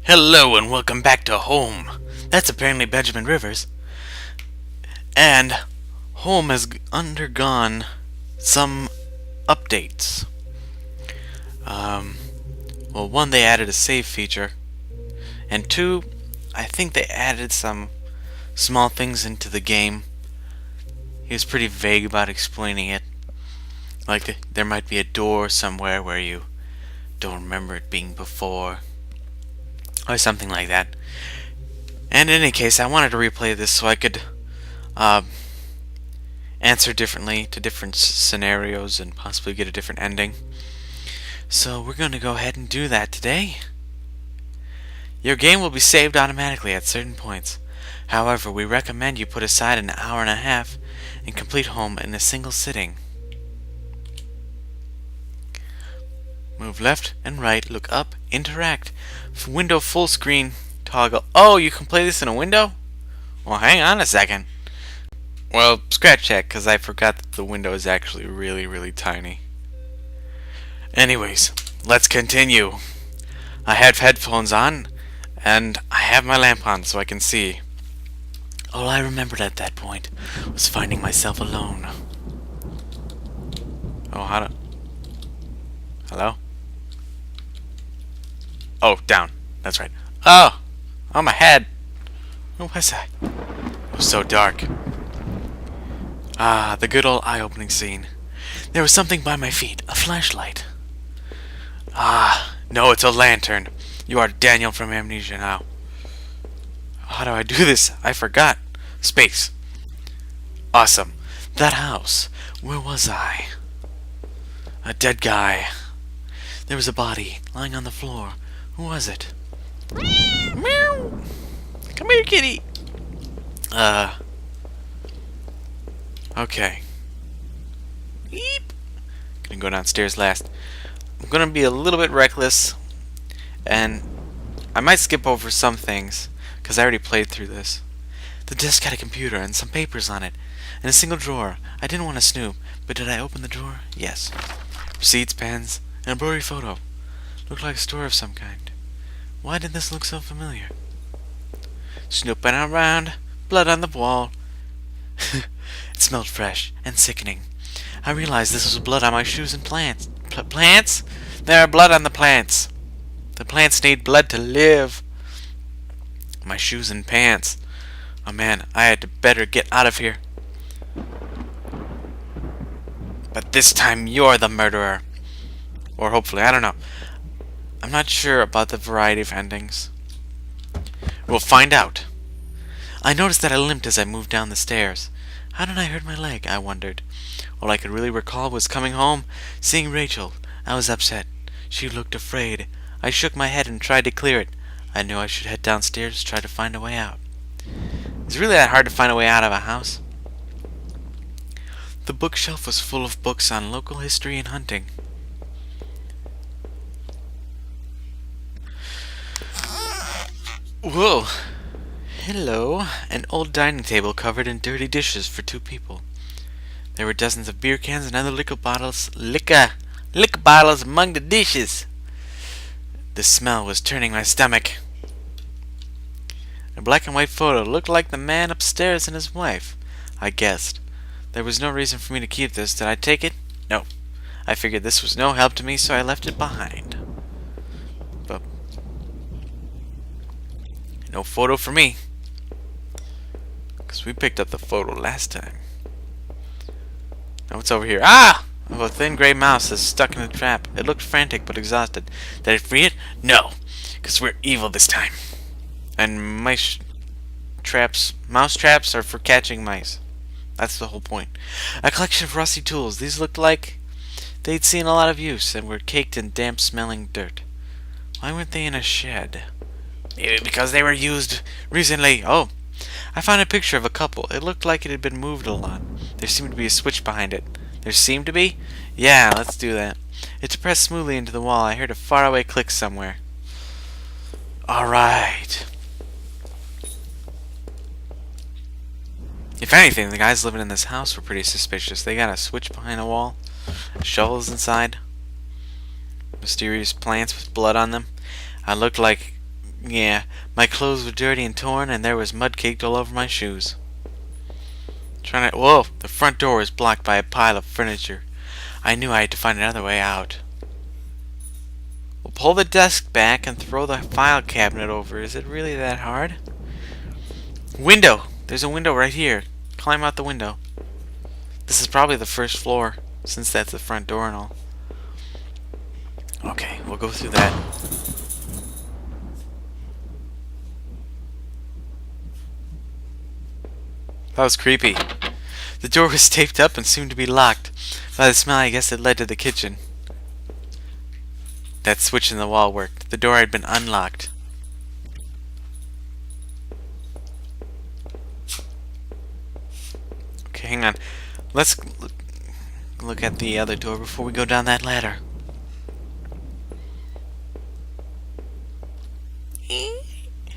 Hello and welcome back to home. That's apparently Benjamin Rivers. And home has undergone some updates. Um, well, one, they added a save feature. And two, I think they added some small things into the game. He was pretty vague about explaining it. Like there might be a door somewhere where you don't remember it being before. Or something like that. And in any case, I wanted to replay this so I could uh, answer differently to different scenarios and possibly get a different ending. So we're going to go ahead and do that today. Your game will be saved automatically at certain points. However, we recommend you put aside an hour and a half and complete home in a single sitting. Move left and right, look up, interact. Window full screen, toggle. Oh, you can play this in a window? Well, hang on a second. Well, scratch that, because I forgot that the window is actually really tiny. Anyways, let's continue. I have headphones on, and I have my lamp on so I can see. All I remembered at that point was finding myself alone. Oh, how do... Hello? Oh, down. That's right. Oh! On my head! Where was I? It was so dark. Ah, the good old eye-opening scene. There was something by my feet. A flashlight. Ah, no, it's a lantern. You are Daniel from Amnesia now. How do I do this? I forgot. Space. Awesome. That house. Where was I? A dead guy. There was a body lying on the floor. Who was it? Meow. Come here, kitty. Okay. Beep. Gonna go downstairs last. I'm gonna be a little bit reckless, and I might skip over some things, because I already played through this. The desk had a computer and some papers on it, and a single drawer. I didn't want to snoop, but did I open the drawer? Yes. Receipts, pens, and a blurry photo. Looked like a store of some kind. Why did this look so familiar? Snooping around, blood on the wall. It smelled fresh and sickening. I realized this was blood on my shoes and plants. Plants? There are blood on the plants. The plants need blood to live. My shoes and pants. Oh man, I had to better get out of here. But this time you're the murderer. Or hopefully, I don't know. I'm not sure about the variety of endings. We'll find out. I noticed that I limped as I moved down the stairs. How did I hurt my leg? I wondered. All I could really recall was coming home, seeing Rachel. I was upset. She looked afraid. I shook my head and tried to clear it. I knew I should head downstairs to try to find a way out. Is it really that hard to find a way out of a house? The bookshelf was full of books on local history and hunting. Whoa! Hello! An old dining table covered in dirty dishes for 2 people. There were dozens of beer cans and other liquor bottles among the dishes. The smell was turning my stomach. A black and white photo looked like the man upstairs and his wife. I guessed. There was no reason for me to keep this. Did I take it? No. I figured this was no help to me, so I left it behind. But no photo for me. Because we picked up the photo last time. Now what's over here? Ah! Of a thin gray mouse that's stuck in a trap. It looked frantic but exhausted. Did I free it? No. Because we're evil this time. And mouse traps are for catching mice. That's the whole point. A collection of rusty tools. These looked like they'd seen a lot of use and were caked in damp smelling dirt. Why weren't they in a shed? Maybe because they were used recently. Oh, I found a picture of a couple. It looked like it had been moved a lot. There seemed to be a switch behind it. There seemed to be? Yeah, let's do that. It's pressed smoothly into the wall. I heard a faraway click somewhere. Alright. If anything, the guys living in this house were pretty suspicious. They got a switch behind the wall, shovels inside, mysterious plants with blood on them. I looked like Yeah, my clothes were dirty and torn, and there was mud caked all over my shoes. Trying to. Whoa! The front door was blocked by a pile of furniture. I knew I had to find another way out. Well, pull the desk back and throw the file cabinet over. Is it really that hard? Window! There's a window right here. Climb out the window. This is probably the first floor, since that's the front door and all. Okay, we'll go through that. That was creepy. The door was taped up and seemed to be locked. By the smell, I guess it led to the kitchen. That switch in the wall worked. The door had been unlocked. Okay, hang on. Let's look at the other door before we go down that ladder.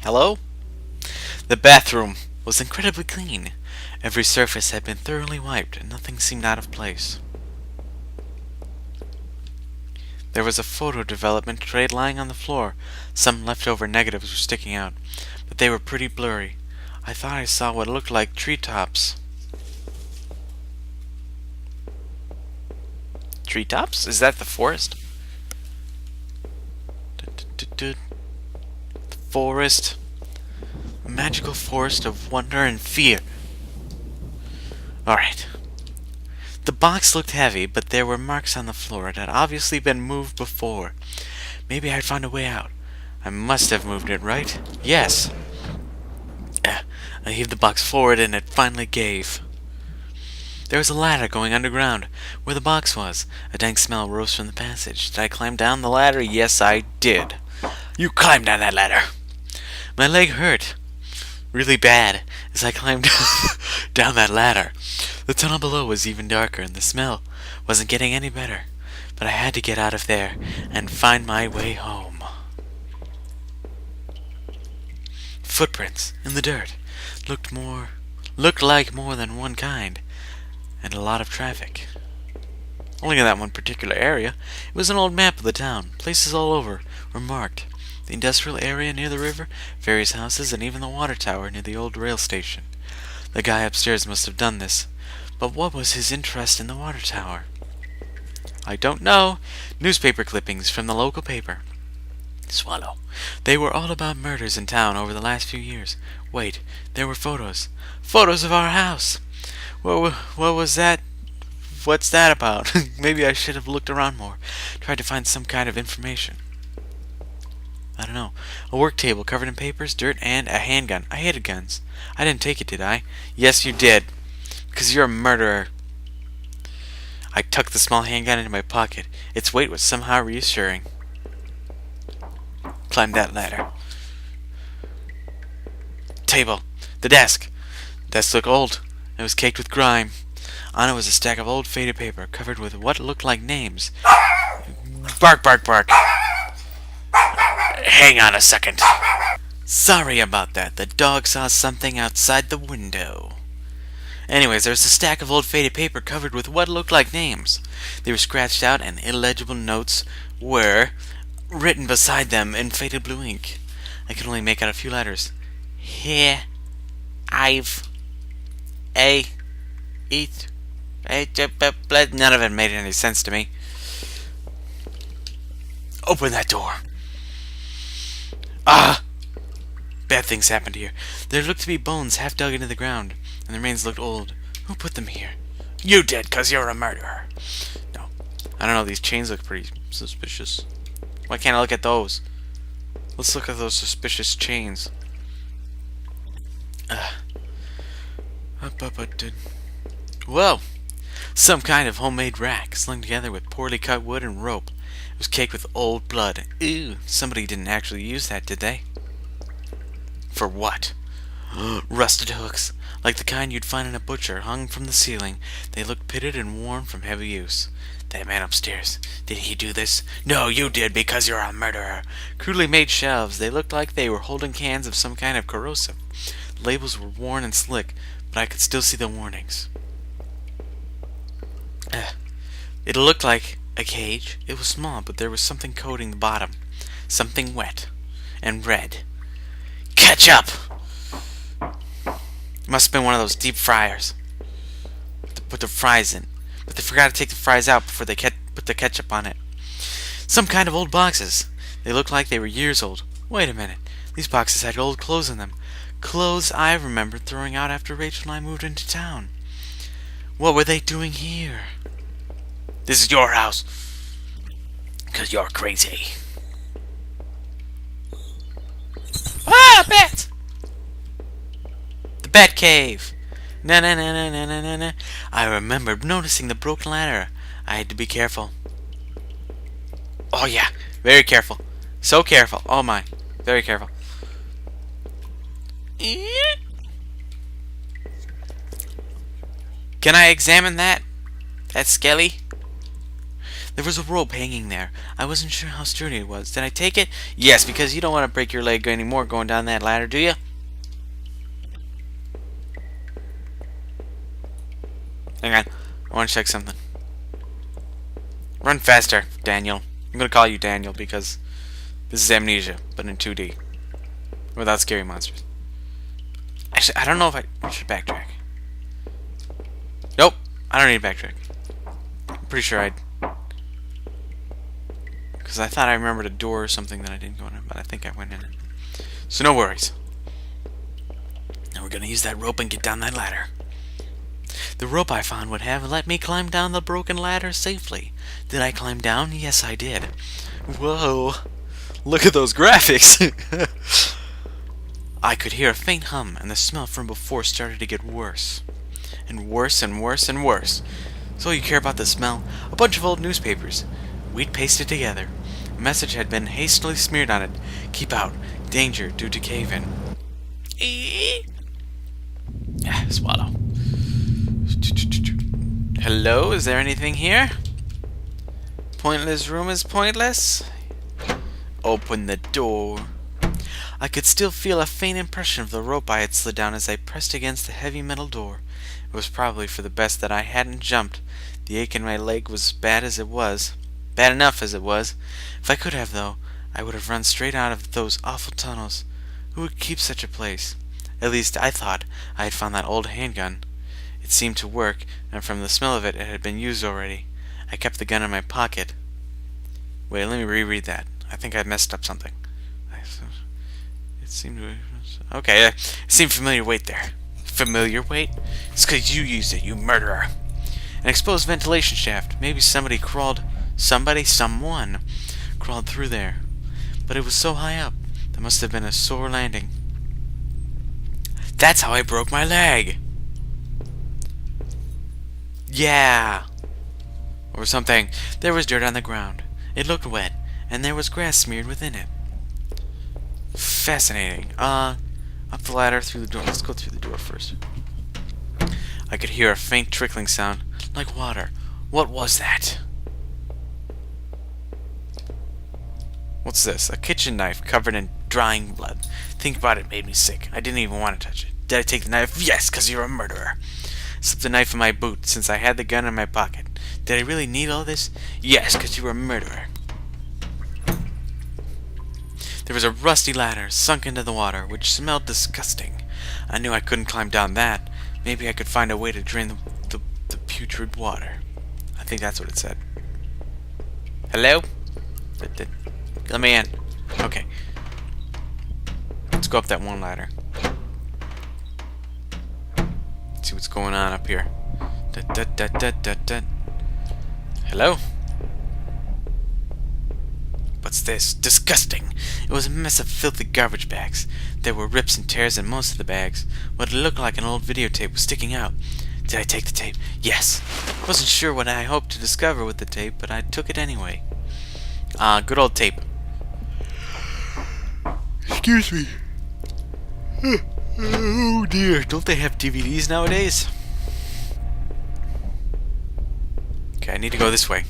Hello? The bathroom was incredibly clean. Every surface had been thoroughly wiped, and nothing seemed out of place. There was a photo development tray lying on the floor. Some leftover negatives were sticking out, but they were pretty blurry. I thought I saw what looked like treetops. Treetops? Is that the forest? The forest. A magical forest of wonder and fear. Alright. The box looked heavy, but there were marks on the floor. It had obviously been moved before. Maybe I'd find a way out. I must have moved it, right? Yes. I heaved the box forward and it finally gave. There was a ladder going underground, where the box was. A dank smell rose from the passage. Did I climb down the ladder? Yes, I did. You climbed down that ladder. My leg hurt really bad as I climbed down that ladder. The tunnel below was even darker, and the smell wasn't getting any better. But I had to get out of there and find my way home. Footprints in the dirt looked like more than one kind, and a lot of traffic. Only in that one particular area. It was an old map of the town. Places all over were marked. The industrial area near the river, various houses, and even the water tower near the old rail station. The guy upstairs must have done this. But what was his interest in the water tower? I don't know. Newspaper clippings from the local paper. Swallow. They were all about murders in town over the last few years. Wait, there were photos. Photos of our house. What was that? What's that about? Maybe I should have looked around more. Tried to find some kind of information. I don't know. A work table covered in papers, dirt, and a handgun. I hated guns. I didn't take it, did I? Yes, you did. Because you're a murderer. I tucked the small handgun into my pocket. Its weight was somehow reassuring. Climbed that ladder. Table. The desk. The desk looked old. It was caked with grime. On it was a stack of old faded paper covered with what looked like names. Bark, bark, bark. Hang on a second. Sorry about that. The dog saw something outside the window. Anyways, there was a stack of old faded paper covered with what looked like names. They were scratched out, and illegible notes were written beside them in faded blue ink. I could only make out a few letters. Here, I've, a, eat, none of it made any sense to me. Open that door. Ah! Bad things happened here. There looked to be bones half dug into the ground, and the remains looked old. Who put them here? You did, 'cause you're a murderer. No. I don't know, these chains look pretty suspicious. Why can't I look at those? Let's look at those suspicious chains. Whoa! Some kind of homemade rack, slung together with poorly cut wood and rope. It was caked with old blood. Ew, somebody didn't actually use that, did they? For what? Rusted hooks, like the kind you'd find in a butcher, hung from the ceiling. They looked pitted and worn from heavy use. That man upstairs, did he do this? No, you did, because you're a murderer. Crudely made shelves, they looked like they were holding cans of some kind of corrosive. The labels were worn and slick, but I could still see the warnings. It looked like a cage. It was small, but there was something coating the bottom. Something wet and red. Ketchup! Must have been one of those deep fryers to put the fries in. But they forgot to take the fries out before they put the ketchup on it. Some kind of old boxes. They looked like they were years old. Wait a minute. These boxes had old clothes in them. Clothes I remembered throwing out after Rachel and I moved into town. What were they doing here? This is your house. 'Cause you're crazy. Ah, bats! The Bat Cave. Na na na na na na na na. I remember noticing the broken ladder. I had to be careful. Oh yeah, very careful. So careful. Oh my, very careful. Can I examine that? That skelly? There was a rope hanging there. I wasn't sure how sturdy it was. Did I take it? Yes, because you don't want to break your leg anymore going down that ladder, do you? Hang on. I want to check something. Run faster, Daniel. I'm going to call you Daniel because this is Amnesia, but in 2D. Without scary monsters. Actually, I don't know if I should backtrack. Nope. I don't need to backtrack. I'm pretty sure I'd... Because I thought I remembered a door or something that I didn't go in, but I think I went in it. So no worries. Now we're going to use that rope and get down that ladder. The rope I found would have let me climb down the broken ladder safely. Did I climb down? Yes, I did. Whoa. Look at those graphics. I could hear a faint hum, and the smell from before started to get worse. And worse and worse and worse. So you care about the smell? A bunch of old newspapers. We'd pasted together. A message had been hastily smeared on it. Keep out. Danger due to cave-in. Swallow. Hello, is there anything here? Pointless room is pointless. Open the door. I could still feel a faint impression of the rope I had slid down as I pressed against the heavy metal door. It was probably for the best that I hadn't jumped. The ache in my leg was bad enough as it was. If I could have, though, I would have run straight out of those awful tunnels. Who would keep such a place? At least I thought I had found that old handgun. It seemed to work, and from the smell of it, it had been used already. I kept the gun in my pocket. Wait, let me reread that. I think I messed up something. It seemed to... Okay, it seemed familiar weight there. Familiar weight? It's 'cause you used it, you murderer. An exposed ventilation shaft. Maybe someone crawled through there. But it was so high up. There must have been a sore landing. That's how I broke my leg. Yeah. Or something. There was dirt on the ground. It looked wet, and there was grass smeared within it. Fascinating. Up the ladder, through the door. Let's go through the door first. I could hear a faint trickling sound, like water. What was that? What's this? A kitchen knife covered in drying blood. Think about it, made me sick. I didn't even want to touch it. Did I take the knife? Yes, 'cause you're a murderer. Slipped the knife in my boot since I had the gun in my pocket. Did I really need all this? Yes, 'cause you were a murderer. There was a rusty ladder sunk into the water, which smelled disgusting. I knew I couldn't climb down that. Maybe I could find a way to drain the putrid water. I think that's what it said. Hello? Let me in. Okay. Let's go up that one ladder. See what's going on up here. Hello? What's this? Disgusting! It was a mess of filthy garbage bags. There were rips and tears in most of the bags. What looked like an old videotape was sticking out. Did I take the tape? Yes. Wasn't sure what I hoped to discover with the tape, but I took it anyway. Good old tape. Excuse me. Oh dear, don't they have DVDs nowadays? Okay, I need to go this way.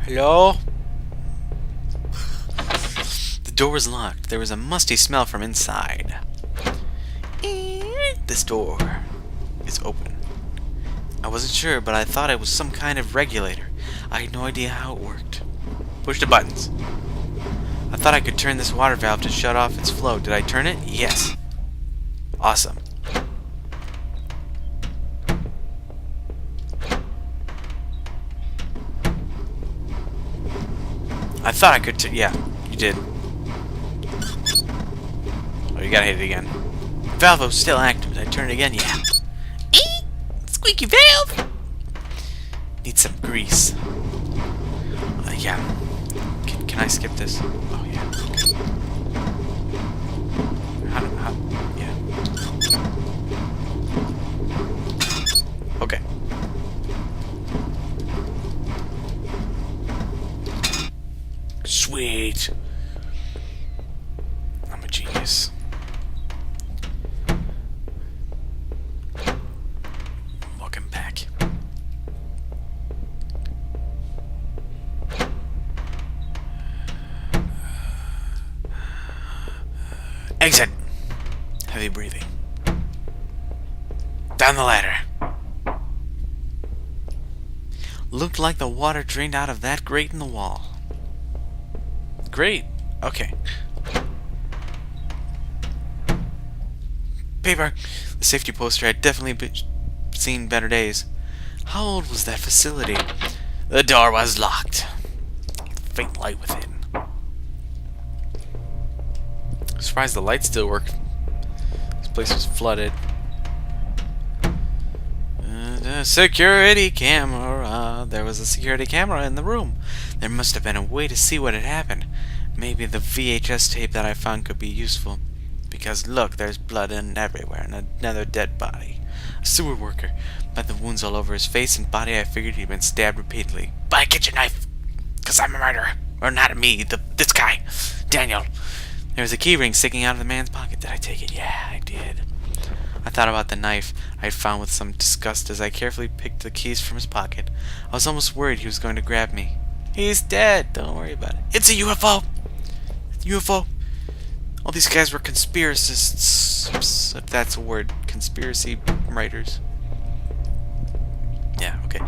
Hello? The door was locked. There was a musty smell from inside. This door is open. I wasn't sure, but I thought it was some kind of regulator. I had no idea how it worked. Push the buttons. I thought I could turn this water valve to shut off its flow. Did I turn it? Yes. Awesome. I thought I could yeah, you did. Oh, you gotta hit it again. Valve was still active. Did I turn it again? Yeah. Eek! Squeaky valve! Need some grease. Yeah. Can I skip this? Oh, yeah. Yeah. Okay. Sweet. I'm a genius. Welcome back. Exit. Heavy breathing. Down the ladder. Looked like the water drained out of that grate in the wall. Great. Okay. Paper. The safety poster had definitely seen better days. How old was that facility? The door was locked. Faint light within. Surprised the lights still work. This place was flooded. Security camera. There was a security camera in the room. There must have been a way to see what had happened. Maybe the VHS tape that I found could be useful. Because look, there's blood everywhere and another dead body. A sewer worker. By the wounds all over his face and body, I figured he'd been stabbed repeatedly. By a kitchen knife. Because I'm a murderer. Or not me, this guy. Daniel. There was a key ring sticking out of the man's pocket. Did I take it? Yeah, I did. I thought about the knife I had found with some disgust as I carefully picked the keys from his pocket. I was almost worried he was going to grab me. He's dead. Don't worry about it. It's a UFO. UFO. All these guys were conspiracists, if that's a word. Conspiracy writers. Yeah, okay.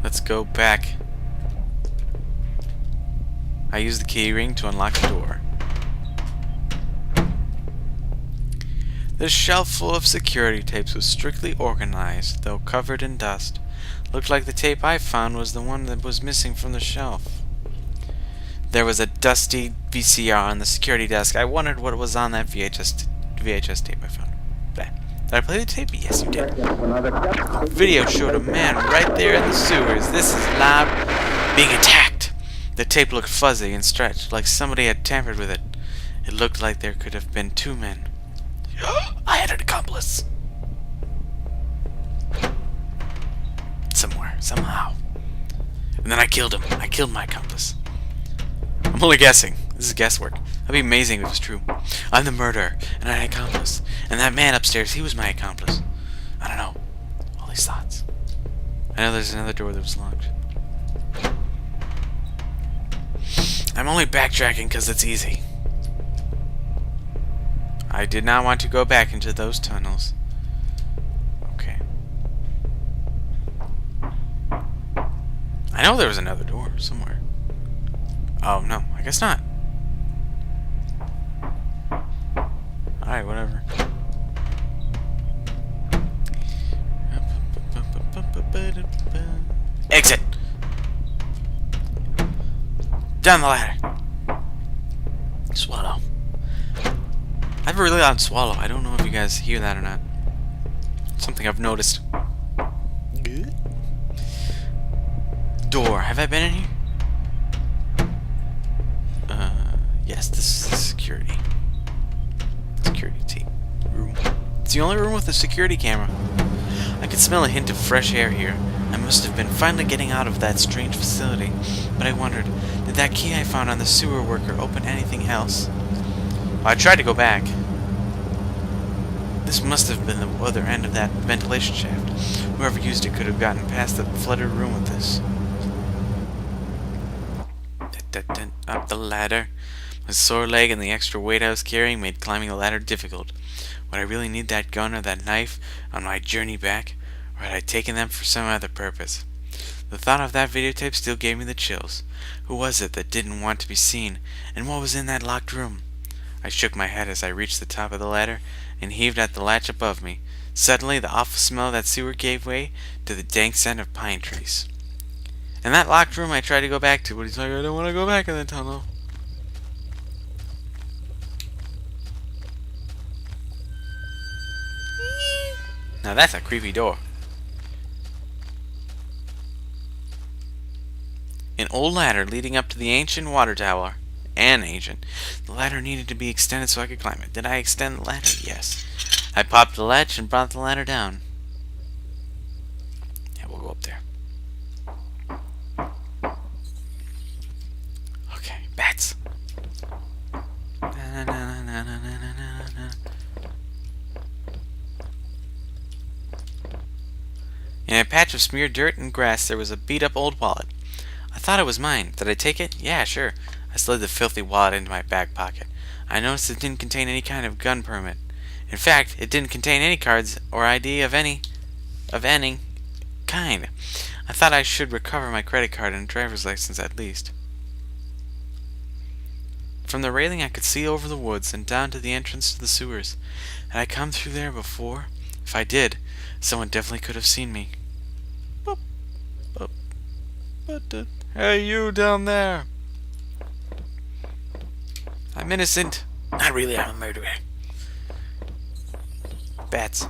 Let's go back. I used the key ring to unlock the door. The shelf full of security tapes was strictly organized, though covered in dust. Looked like the tape I found was the one that was missing from the shelf. There was a dusty VCR on the security desk. I wondered what was on that VHS tape I found. Did I play the tape? Yes, you did. The video showed a man right there in the sewers. This is live being attacked. The tape looked fuzzy and stretched, like somebody had tampered with it. It looked like there could have been two men. I had an accomplice. Somewhere, somehow. And then I killed him. I killed my accomplice. I'm only guessing. This is guesswork. That'd be amazing if it was true. I'm the murderer, and I had an accomplice. And that man upstairs, he was my accomplice. I don't know. All these thoughts. I know there's another door that was locked. I'm only backtracking because it's easy. I did not want to go back into those tunnels. Okay. I know there was another door somewhere. Oh, no. I guess not. Alright, whatever. Exit! Down the ladder. Swallow. I have a really loud swallow. I don't know if you guys hear that or not. Something I've noticed. Good. Door. Have I been in here? Yes, this is security. Security room. It's the only room with a security camera. I could smell a hint of fresh air here. I must have been finally getting out of that strange facility. But I wondered, did that key I found on the sewer worker open anything else? Well, I tried to go back. This must have been the other end of that ventilation shaft. Whoever used it could have gotten past the flooded room with this. Up the ladder. My sore leg and the extra weight I was carrying made climbing the ladder difficult. Would I really need that gun or that knife on my journey back, or had I taken them for some other purpose? The thought of that videotape still gave me the chills. Who was it that didn't want to be seen? And what was in that locked room? I shook my head as I reached the top of the ladder and heaved at the latch above me. Suddenly, the awful smell of that sewer gave way to the dank scent of pine trees. In that locked room I tried to go back to, but he's like, I don't want to go back in the tunnel. Now that's a creepy door. An old ladder leading up to the ancient water tower. Ancient. The ladder needed to be extended so I could climb it. Did I extend the ladder? Yes. I popped the latch and brought the ladder down. Yeah, we'll go up there. Okay, bats. In a patch of smeared dirt and grass there was a beat-up old wallet. I thought it was mine. Did I take it? Yeah, sure. I slid the filthy wallet into my back pocket. I noticed it didn't contain any kind of gun permit. In fact, it didn't contain any cards or ID of any kind. I thought I should recover my credit card and driver's license at least. From the railing I could see over the woods and down to the entrance to the sewers. Had I come through there before? If I did, someone definitely could have seen me. Boop, boop, boop. Hey, you down there! I'm innocent. Not really, I'm a murderer. Bats.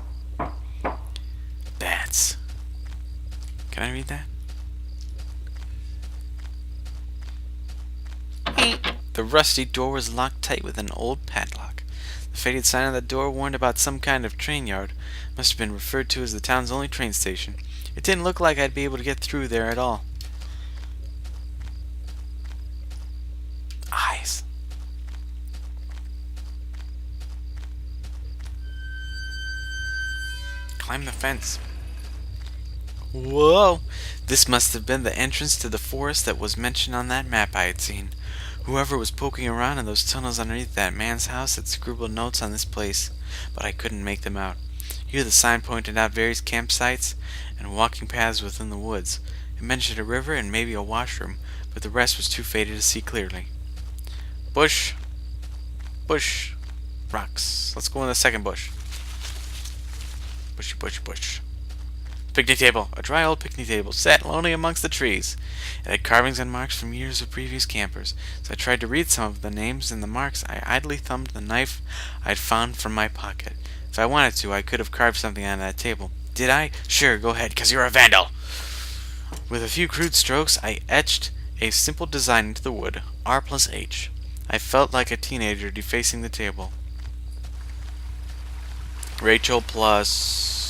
Bats. Can I read that? The rusty door was locked tight with an old padlock. The faded sign on the door warned about some kind of train yard. Must have been referred to as the town's only train station. It didn't look like I'd be able to get through there at all. Eyes. Climb the fence. Whoa! This must have been the entrance to the forest that was mentioned on that map I had seen. Whoever was poking around in those tunnels underneath that man's house had scribbled notes on this place, but I couldn't make them out. Here the sign pointed out various campsites and walking paths within the woods. It mentioned a river and maybe a washroom, but the rest was too faded to see clearly. Bush. Bush. Rocks. Let's go in the second bush. Bushy, bush, bush. Picnic table. A dry old picnic table sat lonely amongst the trees. It had carvings and marks from years of previous campers. As I tried to read some of the names in the marks, I idly thumbed the knife I'd found from my pocket. If I wanted to, I could have carved something on that table. Did I? Sure, go ahead, 'cause you're a vandal. With a few crude strokes, I etched a simple design into the wood. R plus H. I felt like a teenager defacing the table. Rachel plus